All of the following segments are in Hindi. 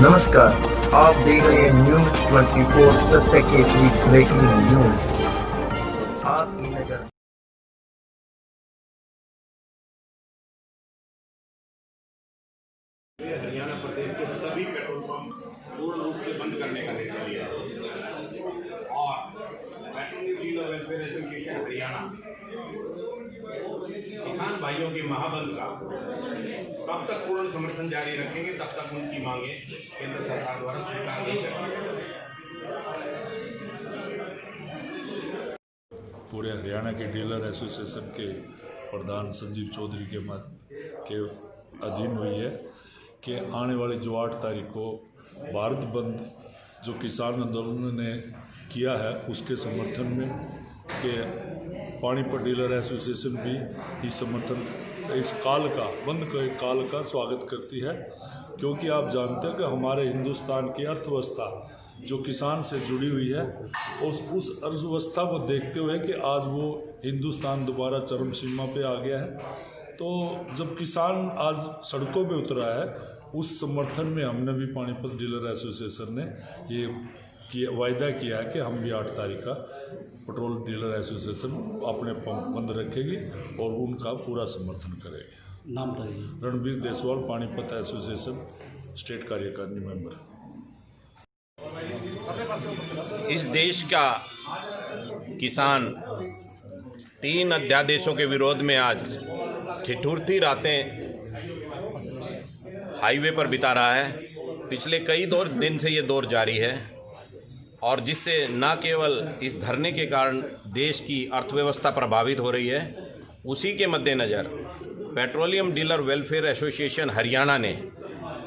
नमस्कार, आप देख रहे हैं न्यूज 24 सत्य केसरी ब्रेकिंग न्यूज। आपकी नजर हरियाणा प्रदेश के सभी पेट्रोल पंप पूर्ण रूप से बंद करने का निर्णय लिया है और petrol dealer welfare association Haryana किसान भाइयों के महाबंद का तब तक पूर्ण समर्थन जारी रखेंगे तब तक उनकी मांगे केंद्र सरकार द्वारा स्वीकार नहीं करती। पूरे हरियाणा के डीलर एसोसिएशन के प्रधान संजीव चौधरी के अधीन हुई है कि आने वाली जो 8 तारीख को भारत बंद जो किसान आंदोलन ने किया है उसके समर्थन में के पानीपत डीलर एसोसिएशन भी इस समर्थन इस काल का बंद के काल का स्वागत करती है, क्योंकि आप जानते हैं कि हमारे हिंदुस्तान की अर्थव्यवस्था जो किसान से जुड़ी हुई है उस अर्थव्यवस्था को देखते हुए कि आज वो हिंदुस्तान दोबारा चरम सीमा पे आ गया है, तो जब किसान आज सड़कों पे उतरा है उस समर्थन में हमने भी पानीपत डीलर एसोसिएशन ने ये वायदा किया है कि हम भी 8 तारीख का पेट्रोल डीलर एसोसिएशन अपने पंप बंद रखेगी और उनका पूरा समर्थन करेगी। नाम बताइए। रणबीर देसवाल, पानीपत एसोसिएशन स्टेट कार्यकारिणी मेंबर। इस देश का किसान 3 अध्यादेशों के विरोध में आज ठिठुरती रातें हाईवे पर बिता रहा है। पिछले कई दिन से ये दौर जारी है और जिससे न केवल इस धरने के कारण देश की अर्थव्यवस्था प्रभावित हो रही है, उसी के मद्देनज़र petroleum dealer welfare association Haryana ने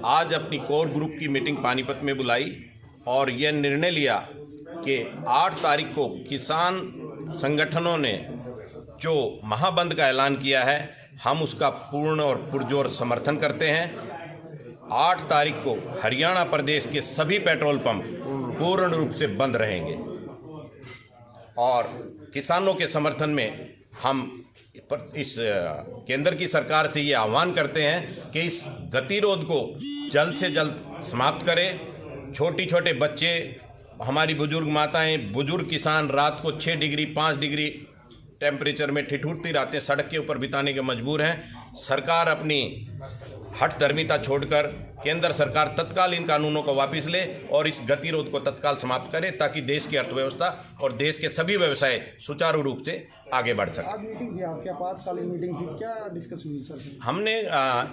आज अपनी कोर ग्रुप की मीटिंग पानीपत में बुलाई और यह निर्णय लिया कि 8 तारीख को किसान संगठनों ने जो महाबंद का ऐलान किया है हम उसका पूर्ण और पुरजोर समर्थन करते हैं। 8 तारीख को हरियाणा प्रदेश के सभी पेट्रोल पंप पूर्ण रूप से बंद रहेंगे और किसानों के समर्थन में हम इस केंद्र की सरकार से ये आह्वान करते हैं कि इस गतिरोध को जल्द से जल्द समाप्त करें। छोटे बच्चे, हमारी बुजुर्ग माताएं, बुजुर्ग किसान रात को 6 डिग्री 5 डिग्री टेम्परेचर में ठिठुरती रातें सड़क के ऊपर बिताने के मजबूर हैं। सरकार अपनी हठधर्मिता छोड़कर केंद्र सरकार तत्काल इन कानूनों को वापस ले और इस गतिरोध को तत्काल समाप्त करे ताकि देश की अर्थव्यवस्था और देश के सभी व्यवसाय सुचारू रूप से आगे बढ़ सके। आज मीटिंग थी आपके आपातकालीन मीटिंग थी, क्या डिस्कस हुई सर? हमने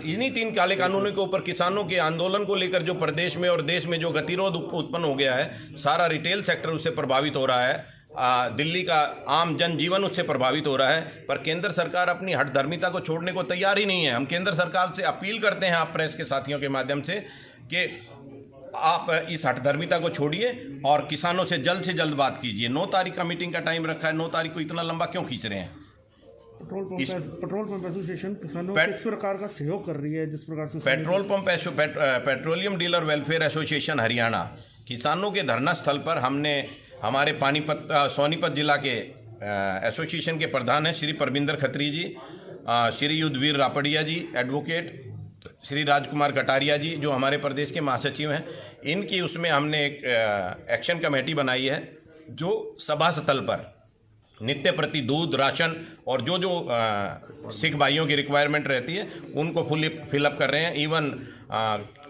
इन्हीं 3 काले कानूनों के ऊपर किसानों के आंदोलन को लेकर जो प्रदेश में और देश में जो गतिरोध उत्पन्न हो गया है, सारा रिटेल सेक्टर उससे प्रभावित हो रहा है, दिल्ली का आम जनजीवन उससे प्रभावित हो रहा है, पर केंद्र सरकार अपनी हठधर्मिता को छोड़ने को तैयार ही नहीं है। हम केंद्र सरकार से अपील करते हैं, आप प्रेस के साथियों के माध्यम से, कि आप इस हठधर्मिता को छोड़िए और किसानों से जल्द बात कीजिए। 9 तारीख का मीटिंग का टाइम रखा है, 9 तारीख को इतना लंबा क्यों खींच रहे हैं? पेट्रोल पंप एसोसिएशन किसानों को किस प्रकार का सहयोग कर रही है? जिस प्रकार से petroleum dealer welfare association Haryana किसानों के धरना स्थल पर हमने हमारे सोनीपत जिला के एसोसिएशन के प्रधान हैं श्री परविंदर खत्री जी, श्री युद्धवीर रापड़िया जी एडवोकेट, श्री राजकुमार कटारिया जी जो हमारे प्रदेश के महासचिव हैं, इनकी उसमें हमने एक एक्शन कमेटी बनाई है जो सभा स्थल पर नित्य प्रति दूध, राशन और जो सिख भाइयों की रिक्वायरमेंट रहती है उनको फिलअप कर रहे हैं। इवन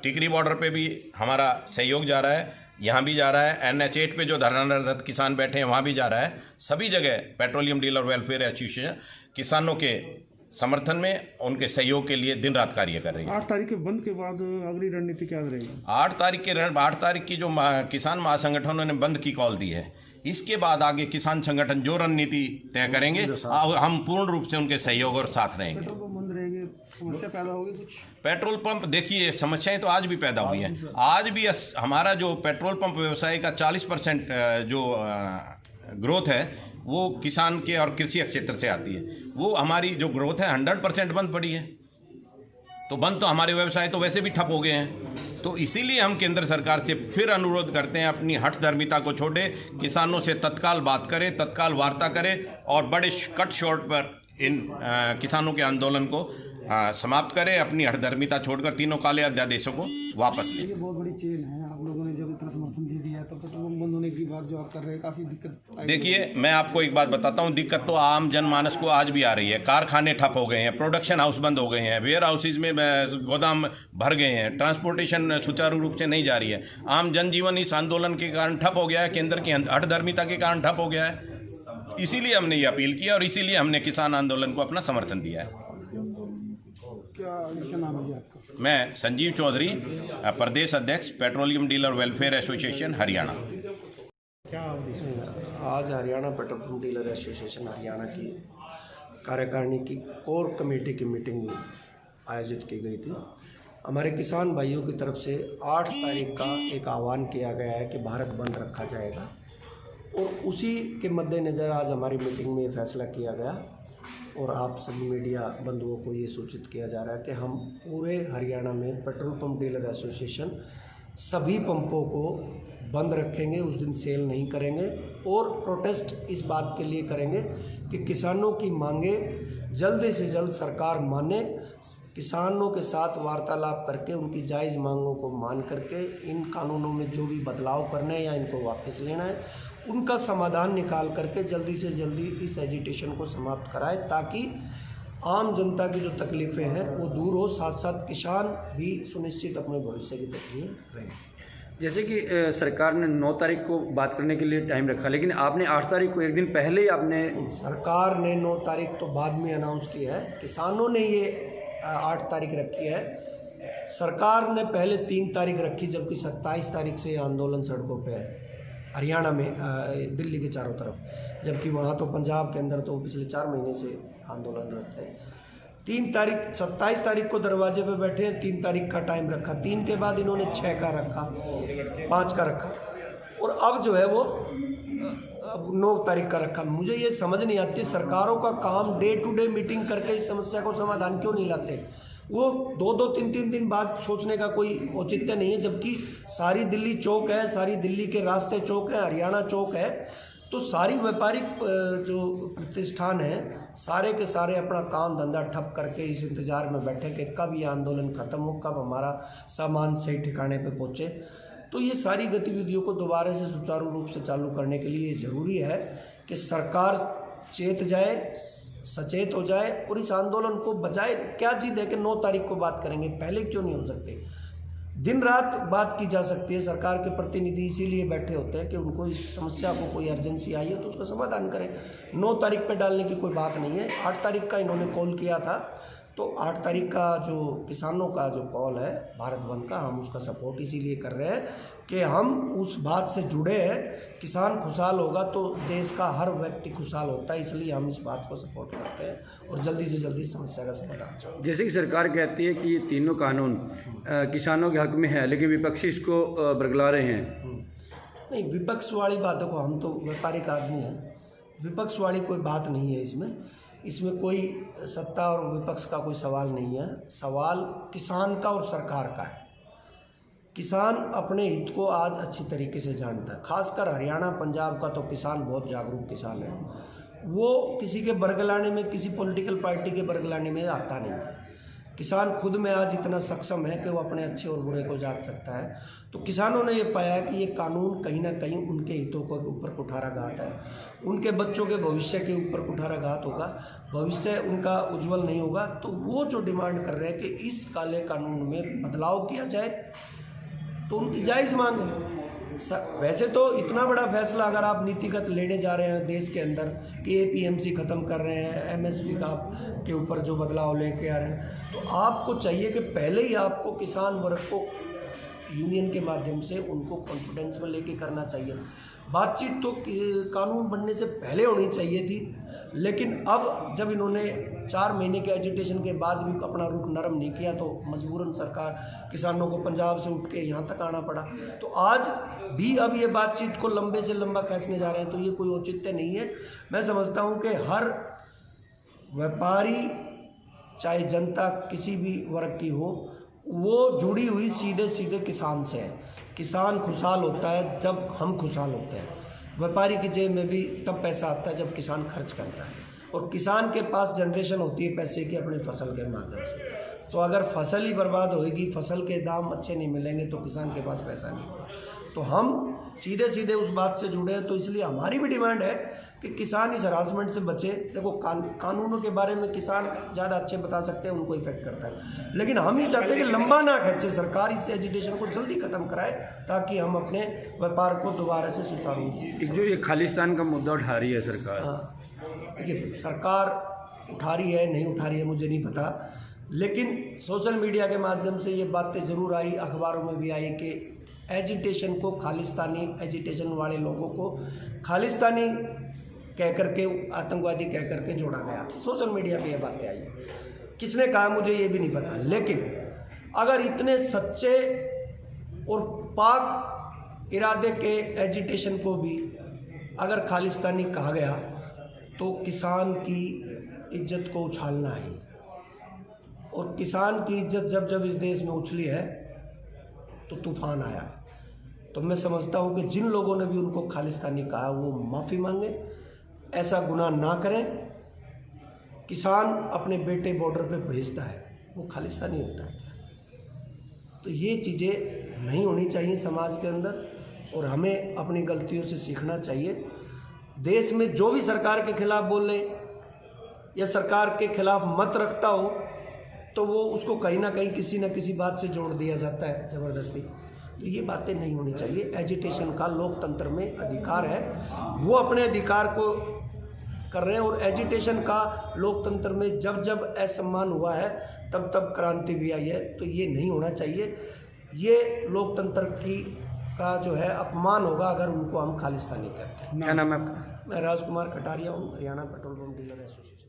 टिकरी बॉर्डर पे भी हमारा सहयोग जा रहा है, यहाँ भी जा रहा है, NH8 पे जो धरनारत किसान बैठे हैं वहाँ भी जा रहा है। सभी जगह पेट्रोलियम डीलर वेलफेयर एसोसिएशन किसानों के समर्थन में, उनके सहयोग के लिए दिन रात कार्य कर रही है। 8 तारीख के बंद के बाद अगली रणनीति क्या रहेगी? 8 तारीख की जो किसान महासंगठनों ने बंद की कॉल दी है, इसके बाद आगे किसान संगठन जो रणनीति तय करेंगे हम पूर्ण रूप से उनके सहयोग और साथ रहेंगे। पेट्रोल पंप बंद रहेंगे, समस्या पैदा होगी कुछ? पेट्रोल पंप, देखिए समस्याएं तो आज भी पैदा हुई हैं। आज भी हमारा जो पेट्रोल पंप व्यवसाय का 40% जो ग्रोथ है वो किसान के और कृषि क्षेत्र से आती है। वो हमारी जो ग्रोथ है 100% बंद पड़ी है, तो बंद तो हमारे व्यवसाय तो वैसे भी ठप हो गए हैं। तो इसीलिए हम केंद्र सरकार से फिर अनुरोध करते हैं, अपनी हठधर्मिता को छोड़े, किसानों से तत्काल बात करें, तत्काल वार्ता करें और बड़े कट शॉर्ट पर इन किसानों के आंदोलन को हाँ, समाप्त करें, अपनी हठधर्मिता छोड़कर तीनों काले अध्यादेशों को वापस लें। ये बहुत बड़ी चेन है, आप लोगों ने जब इतना समर्थन दे दिया तब पेट्रोल पंप बंद होने की बात जो आप कर रहे हैं काफ़ी दिक्कत आई। देखिए, मैं आपको एक बात बताता हूँ, दिक्कत तो आम जनमानस को आज भी आ रही है। कारखाने ठप हो गए हैं, प्रोडक्शन हाउस बंद हो गए हैं, वेयर हाउसेज में गोदाम भर गए हैं, ट्रांसपोर्टेशन सुचारू रूप से नहीं जा रही है। आम जनजीवन इस आंदोलन के कारण ठप हो गया है, केंद्र की हठधर्मिता के कारण ठप हो गया है। इसीलिए हमने ये अपील किया और इसीलिए हमने किसान आंदोलन को अपना समर्थन दिया है। क्या नाम है जी आपका? मैं संजीव चौधरी, प्रदेश अध्यक्ष, petroleum dealer welfare association Haryana. क्या उद्देश्य है? आज Haryana petrol pump dealer association Haryana की कार्यकारिणी की कोर कमेटी की मीटिंग आयोजित की गई थी। हमारे किसान भाइयों की तरफ से 8 तारीख का एक आह्वान किया गया है कि भारत बंद रखा जाएगा और उसी के मद्देनज़र आज हमारी मीटिंग में फैसला किया गया और आप सभी मीडिया बंधुओं को ये सूचित किया जा रहा है कि हम पूरे हरियाणा में पेट्रोल पंप डीलर एसोसिएशन सभी पंपों को बंद रखेंगे, उस दिन सेल नहीं करेंगे और प्रोटेस्ट इस बात के लिए करेंगे कि किसानों की मांगे जल्दी से जल्द सरकार माने, किसानों के साथ वार्तालाप करके उनकी जायज़ मांगों को मान करके इन कानूनों में जो भी बदलाव करना है या इनको वापस लेना है उनका समाधान निकाल करके जल्दी से जल्दी इस एजिटेशन को समाप्त कराए, ताकि आम जनता की जो तकलीफ़ें हैं वो दूर हो, साथ साथ किसान भी सुनिश्चित अपने भविष्य की तकलीफ रहे। जैसे कि सरकार ने 9 तारीख को बात करने के लिए टाइम रखा, लेकिन आपने 8 तारीख को एक दिन पहले ही आपने सरकार ने 9 तारीख तो बाद में अनाउंस किया है, किसानों ने ये 8 तारीख रखी है। सरकार ने पहले 3 तारीख रखी, जबकि 27 तारीख से आंदोलन सड़कों पे है हरियाणा में, दिल्ली के चारों तरफ, जबकि वहाँ तो पंजाब के अंदर तो पिछले 4 महीने से आंदोलन रहता है। 27 तारीख को दरवाजे पे बैठे हैं, 3 तारीख का टाइम रखा, 3 के बाद इन्होंने 6 का रखा, 5 का रखा और अब जो है वो 9 तारीख का रखा। मुझे ये समझ नहीं आती, सरकारों का काम डे टू डे मीटिंग करके इस समस्या को समाधान क्यों नहीं लाते। वो 2-2, 3-3 दिन बाद सोचने का कोई औचित्य नहीं है, जबकि सारी दिल्ली चौक है, सारी दिल्ली के रास्ते चौक है, हरियाणा चौक है, तो सारी व्यापारिक जो प्रतिष्ठान है सारे के सारे अपना काम धंधा ठप करके इस इंतज़ार में बैठे कि कब ये आंदोलन ख़त्म हो, कब हमारा सामान सही ठिकाने पे पहुँचे। तो ये सारी गतिविधियों को दोबारा से सुचारू रूप से चालू करने के लिए ज़रूरी है कि सरकार चेत जाए, सचेत हो जाए और इस आंदोलन को बजाय क्या चीज़ है कि 9 तारीख को बात करेंगे, पहले क्यों नहीं हो सकते। दिन रात बात की जा सकती है। सरकार के प्रतिनिधि इसीलिए बैठे होते हैं कि उनको इस समस्या को कोई अर्जेंसी आई है तो उसका समाधान करें। 9 तारीख पे डालने की कोई बात नहीं है। 8 तारीख का इन्होंने कॉल किया था, तो 8 तारीख का जो किसानों का जो कॉल है भारत बंद का, हम उसका सपोर्ट इसीलिए कर रहे हैं कि हम उस बात से जुड़े हैं, किसान खुशहाल होगा तो देश का हर व्यक्ति खुशहाल होता है, इसलिए हम इस बात को सपोर्ट करते हैं और जल्दी से जल्दी समस्या का समाधान चाहते हैं। जैसे कि सरकार कहती है कि ये तीनों कानून किसानों के हक में है, लेकिन विपक्षी इसको बरगला रहे हैं। नहीं, विपक्ष वाली बातों को, हम तो व्यापारिक आदमी हैं, विपक्ष वाली कोई बात नहीं है इसमें कोई सत्ता और विपक्ष का कोई सवाल नहीं है। सवाल किसान का और सरकार का है। किसान अपने हित को आज अच्छी तरीके से जानता है, खासकर हरियाणा पंजाब का तो किसान बहुत जागरूक किसान है। वो किसी के बरगलाने में, किसी पॉलिटिकल पार्टी के बरगलाने में आता नहीं है। किसान खुद में आज इतना सक्षम है कि वो अपने अच्छे और बुरे को जान सकता है। तो किसानों ने ये पाया कि ये कानून कहीं ना कहीं उनके हितों के ऊपर कुठाराघात है, उनके बच्चों के भविष्य के ऊपर कुठाराघात होगा, भविष्य उनका उज्जवल नहीं होगा। तो वो जो डिमांड कर रहे हैं कि इस काले कानून में बदलाव किया जाए, तो उनकी जायज़ मांग है। वैसे तो इतना बड़ा फैसला अगर आप नीतिगत लेने जा रहे हैं देश के अंदर कि APMC ख़त्म कर रहे हैं, MSP का के ऊपर जो बदलाव लेके आ रहे हैं, तो आपको चाहिए कि पहले ही आपको किसान वर्ग को यूनियन के माध्यम से उनको कॉन्फिडेंस में लेके करना चाहिए। बातचीत तो कानून बनने से पहले होनी चाहिए थी, लेकिन अब जब इन्होंने 4 महीने के एजिटेशन के बाद भी अपना रुख नरम नहीं किया, तो मजबूरन सरकार किसानों को पंजाब से उठ के यहाँ तक आना पड़ा। तो आज भी अब ये बातचीत को लंबे से लंबा खींचने जा रहे हैं, तो ये कोई औचित्य नहीं है। मैं समझता हूँ कि हर व्यापारी, चाहे जनता किसी भी वर्ग की हो, वो जुड़ी हुई सीधे सीधे किसान से है। किसान खुशहाल होता है जब हम खुशहाल होते हैं। व्यापारी की जेब में भी तब पैसा आता है जब किसान खर्च करता है। और किसान के पास जनरेशन होती है पैसे की अपनी फसल के माध्यम से। तो अगर फसल ही बर्बाद होएगी, फसल के दाम अच्छे नहीं मिलेंगे तो किसान के पास पैसा नहीं होगा। तो हम सीधे सीधे उस बात से जुड़े हैं। तो इसलिए हमारी भी डिमांड है कि किसान इस हरासमेंट से बचे। देखो कानूनों के बारे में किसान ज़्यादा अच्छे बता सकते हैं, उनको इफेक्ट करता है, लेकिन हम ये चाहते हैं कि लंबा ना खींचे, सरकार इस एजिटेशन को जल्दी खत्म कराए ताकि हम अपने व्यापार को दोबारा से सुचारू। एक जो ये खालिस्तान का मुद्दा उठा रही है सरकार, देखिए सरकार उठा रही है नहीं उठा रही है मुझे नहीं पता, लेकिन सोशल मीडिया के माध्यम से ये बातें ज़रूर आई, अखबारों में भी आई कि एजिटेशन को खालिस्तानी, एजिटेशन वाले लोगों को खालिस्तानी कह करके, आतंकवादी कह करके जोड़ा गया। सोशल मीडिया पे ये बातें आई है, किसने कहा मुझे ये भी नहीं पता। लेकिन अगर इतने सच्चे और पाक इरादे के एजिटेशन को भी अगर खालिस्तानी कहा गया तो किसान की इज्जत को उछालना है। और किसान की इज्जत जब जब इस देश में उछली है तो तूफान आया है। तो मैं समझता हूँ कि जिन लोगों ने भी उनको खालिस्तानी कहा वो माफ़ी मांगे, ऐसा गुनाह ना करें। किसान अपने बेटे बॉर्डर पे भेजता है, वो खालिस्तानी होता है। तो ये चीज़ें नहीं होनी चाहिए समाज के अंदर, और हमें अपनी गलतियों से सीखना चाहिए। देश में जो भी सरकार के खिलाफ बोले या सरकार के खिलाफ मत रखता हो तो वो उसको कहीं ना कहीं किसी न किसी बात से जोड़ दिया जाता है ज़बरदस्ती। तो ये बातें नहीं होनी चाहिए। एजिटेशन का लोकतंत्र में अधिकार है, वो अपने अधिकार को कर रहे हैं। और एजिटेशन का लोकतंत्र में जब जब असम्मान हुआ है तब तब क्रांति भी आई है। तो ये नहीं होना चाहिए। ये लोकतंत्र का जो है अपमान होगा अगर उनको हम खालिस्तानी कहते हैं। क्या नाम है आपका? मैं राजकुमार कटारिया हूँ, Haryana petrol pump dealer association.